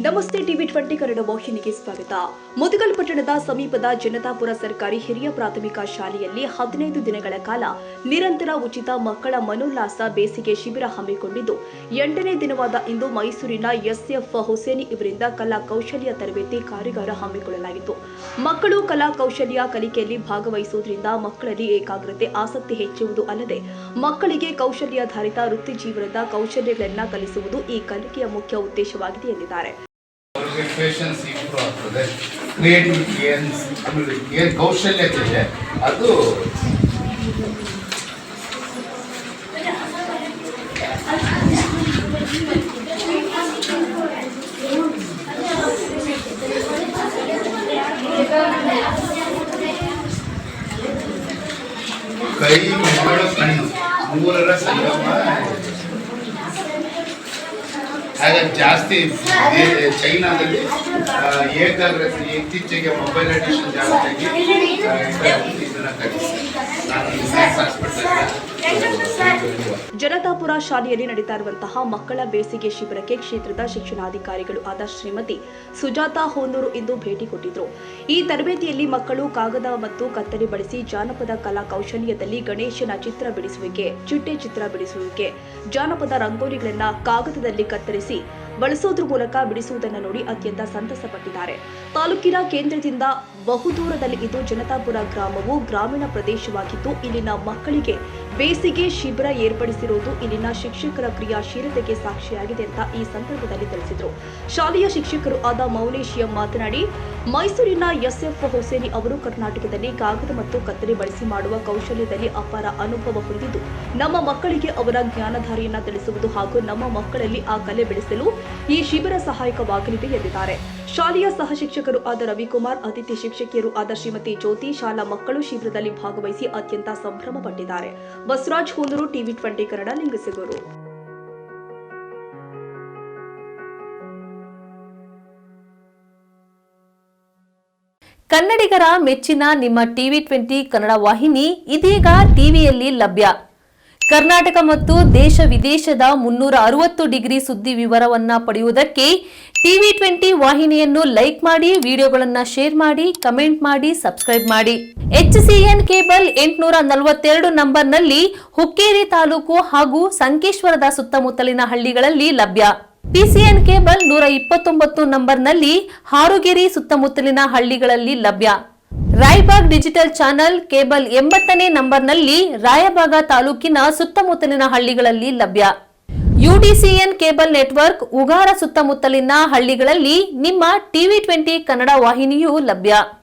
ನಮಸ್ತೆ ಟಿವಿ20 ಕನ್ನಡ ವಾಹಿನಿಗೆ ಸ್ವಾಗತ. ಮುದಗಲ್ ಪಟ್ಟಣದ ಸಮೀಪದ ಜನತಾಪುರ ಸರ್ಕಾರಿ ಹಿರಿಯ ಪ್ರಾಥಮಿಕ ಶಾಲೆಯಲ್ಲಿ 15 ದಿನಗಳ ಕಾಲ ನಿರಂತರ ಉಚಿತ ಮಕ್ಕಳ ಮನೋಲ್ಲಾಸ ಬೇಸಿಗೆ ಶಿಬಿರ ಹಮ್ಮಿಕೊಂಡಿದ್ದು 8ನೇ ದಿನವಾದ ಇಂದು ಮೈಸೂರಿನ SF ಹುಸೇನಿ ಇವರಿಂದ ಕಲಾ ಕೌಶಲ್ಯ ತರಬೇತಿ ಕಾರ್ಯಾಗಾರ ಹಮ್ಮಿಕೊಳ್ಳಲಾಗಿತ್ತು. ಮಕ್ಕಳು ಕಲಾ ಕೌಶಲ್ಯ ಕಲಿಕೆಯಲ್ಲಿ ಭಾಗವಹಿಸುವುದರಿಂದ ಮಕ್ಕಳಲ್ಲಿ ಏಕಾಗ್ರತೆ, ಆಸಕ್ತಿ ಹೆಚ್ಚುವುದು ಅಲ್ಲದೆ ಮಕ್ಕಳಿಗೆ ಕೌಶಲ್ಯಾಧಾರಿತ ವೃತ್ತಿ ಜೀವನದ ಕೌಶಲ್ಯಗಳನ್ನು ಕಲಿಸುವುದು ಈ ಕಲಿಕೆಯ ಮುಖ್ಯ ಉದ್ದೇಶವಾಗಿದೆ ಎಂದಿದ್ದಾರೆ. ಪೇಷನ್ಸ್ ಇಂಪ್ರೂವ್ ಆಗ್ತದೆ, ಕ್ರಿಯೇಟಿವಿಟಿ ಏನು ಕೌಶಲ್ಯತೆ ಇದೆ ಅದು ಕೈ ಮೆದುಳು ಕಣ್ಣು ಮೂರರ ಸಂಗಮ. ಹಾಗಾಗಿ ಜಾಸ್ತಿ ಚೈನಾದಲ್ಲಿ ಏಕಾಗ್ರತೆ ಇತ್ತೀಚೆಗೆ ಮೊಬೈಲ್ ಅಡಿಕ್ಷನ್ ಜಾಸ್ತಿ ಆಗಿ ಇದನ್ನ ಜನತಾಪುರ ಶಾಲೆಯಲ್ಲಿ ನಡೆಯುತ್ತಿರುವಂತಹ ಮಕ್ಕಳ ಬೇಸಿಗೆ ಶಿಬಿರಕ್ಕೆ ಕ್ಷೇತ್ರದ ಶಿಕ್ಷಣಾಧಿಕಾರಿಗಳು ಆದ ಶ್ರೀಮತಿ ಸುಜಾತಾ ಹೋನ್ನೂರು ಇಂದು ಭೇಟಿ ಕೊಟ್ಟಿದ್ರು. ಈ ತರಬೇತಿಯಲ್ಲಿ ಮಕ್ಕಳು ಕಾಗದ ಮತ್ತು ಕತ್ತರಿ ಬಳಸಿ ಜಾನಪದ ಕಲಾ ಕೌಶಲ್ಯದಲ್ಲಿ ಗಣೇಶನ ಚಿತ್ರ ಬಿಡಿಸುವಿಕೆ, ಚಿಟ್ಟೆ ಚಿತ್ರ ಬಿಡಿಸುವಿಕೆ, ಜಾನಪದ ರಂಗೋಲಿಗಳನ್ನು ಕಾಗದದಲ್ಲಿ ಕತ್ತರಿಸಿ ಬಳಸೋದ್ರ ಮೂಲಕ ಬಿಡಿಸುವುದನ್ನು ನೋಡಿ ಅತ್ಯಂತ ಸಂತಸಪಟ್ಟಿದ್ದಾರೆ. ತಾಲೂಕಿನ ಕೇಂದ್ರದಿಂದ ಬಹುದೂರದಲ್ಲಿ ಇದು ಜನತಾಪುರ ಗ್ರಾಮವು ಗ್ರಾಮೀಣ ಪ್ರದೇಶವಾಗಿದ್ದು ಇಲ್ಲಿನ ಮಕ್ಕಳಿಗೆ ಬೇಸಿಗೆ ಶಿಬಿರ ಏರ್ಪಡಿಸಿರುವುದು ಇಲ್ಲಿನ ಶಿಕ್ಷಕರ ಕ್ರಿಯಾಶೀಲತೆಗೆ ಸಾಕ್ಷಿಯಾಗಿದೆ ಅಂತ ಈ ಸಂದರ್ಭದಲ್ಲಿ ತಿಳಿಸಿದರು. ಶಾಲೆಯ ಶಿಕ್ಷಕರು ಆದ ಮೌನೇಶ್ ಮಾತನಾಡಿ, ಮೈಸೂರಿನ SF ಹುಸೇನಿ ಅವರು ಕರ್ನಾಟಕದಲ್ಲಿ ಕಾಗದ ಮತ್ತು ಕತ್ತರಿ ಬಳಸಿ ಮಾಡುವ ಕೌಶಲ್ಯದಲ್ಲಿ ಅಪಾರ ಅನುಭವ ಹೊಂದಿದ್ದು ನಮ್ಮ ಮಕ್ಕಳಿಗೆ ಅವರ ಜ್ಞಾನಧಾರೆಯನ್ನ ತಿಳಿಸುವುದು ಹಾಗೂ ನಮ್ಮ ಮಕ್ಕಳಲ್ಲಿ ಆ ಕಲೆ ಬೆಳೆಸಲು ಈ ಶಿಬಿರ ಸಹಾಯಕವಾಗಲಿದೆ ಎಂದಿದ್ದಾರೆ. ಶಾಲೆಯ ಸಹ ಶಿಕ್ಷಕರು ಆದ ರವಿಕುಮಾರ್, ಅತಿಥಿ ಶಿಕ್ಷಕಿಯರು ಆದ ಶ್ರೀಮತಿ ಜ್ಯೋತಿ, ಶಾಲಾ ಮಕ್ಕಳು ಶಿಬಿರದಲ್ಲಿ ಭಾಗವಹಿಸಿ ಅತ್ಯಂತ ಸಂಭ್ರಮ ಪಟ್ಟಿದ್ದಾರೆ. ಬಸವರಾಜ್ ಹೋನ್ನೂರು, ಟಿವಿ20 ಕನ್ನಡ, ಲಿಂಗಸಗೂರು. ಕನ್ನಡಿಗರ ಮೆಚ್ಚಿನ ನಿಮ್ಮ ಟಿವಿ20 ಕನ್ನಡ ವಾಹಿನಿ ಇದೀಗ ಟಿವಿಯಲ್ಲಿ ಲಭ್ಯ. ಕರ್ನಾಟಕ ಮತ್ತು ದೇಶ ವಿದೇಶದ 360 ಡಿಗ್ರಿ ಸುದ್ದಿ ವಿವರವನ್ನ ಪಡೆಯುವುದಕ್ಕೆ ಟಿವಿ20 ವಾಹಿನಿಯನ್ನು ಲೈಕ್ ಮಾಡಿ, ವಿಡಿಯೋಗಳನ್ನು ಶೇರ್ ಮಾಡಿ, ಕಮೆಂಟ್ ಮಾಡಿ, ಸಬ್ಸ್ಕ್ರೈಬ್ ಮಾಡಿ. HCN ಕೇಬಲ್ 842 ನಂಬರ್ನಲ್ಲಿ ಹುಕ್ಕೇರಿ ತಾಲೂಕು ಹಾಗೂ ಸಂಕೇಶ್ವರದ ಸುತ್ತಮುತ್ತಲಿನ ಹಳ್ಳಿಗಳಲ್ಲಿ ಲಭ್ಯ. PCN ಕೇಬಲ್ 129 ನಂಬರ್ನಲ್ಲಿ ಹಾರುಗೆರೆ ಸುತ್ತಮುತ್ತಲಿನ ಹಳ್ಳಿಗಳಲ್ಲಿ ಲಭ್ಯ. ರಾಯಬಾಗ್ ಡಿಜಿಟಲ್ ಚಾನೆಲ್ ಕೇಬಲ್ 80ನೇ ನಂಬರ್ನಲ್ಲಿ ರಾಯಬಾಗ ತಾಲೂಕಿನ ಸುತ್ತಮುತ್ತಲಿನ ಹಳ್ಳಿಗಳಲ್ಲಿ ಲಭ್ಯ. UDCN ಕೇಬಲ್ ನೆಟ್ವರ್ಕ್ ಉಗಾರ ಸುತ್ತಮುತ್ತಲಿನ ಹಳ್ಳಿಗಳಲ್ಲಿ ನಿಮ್ಮ ಟಿವಿ20 ಕನ್ನಡ ವಾಹಿನಿಯೂ ಲಭ್ಯ.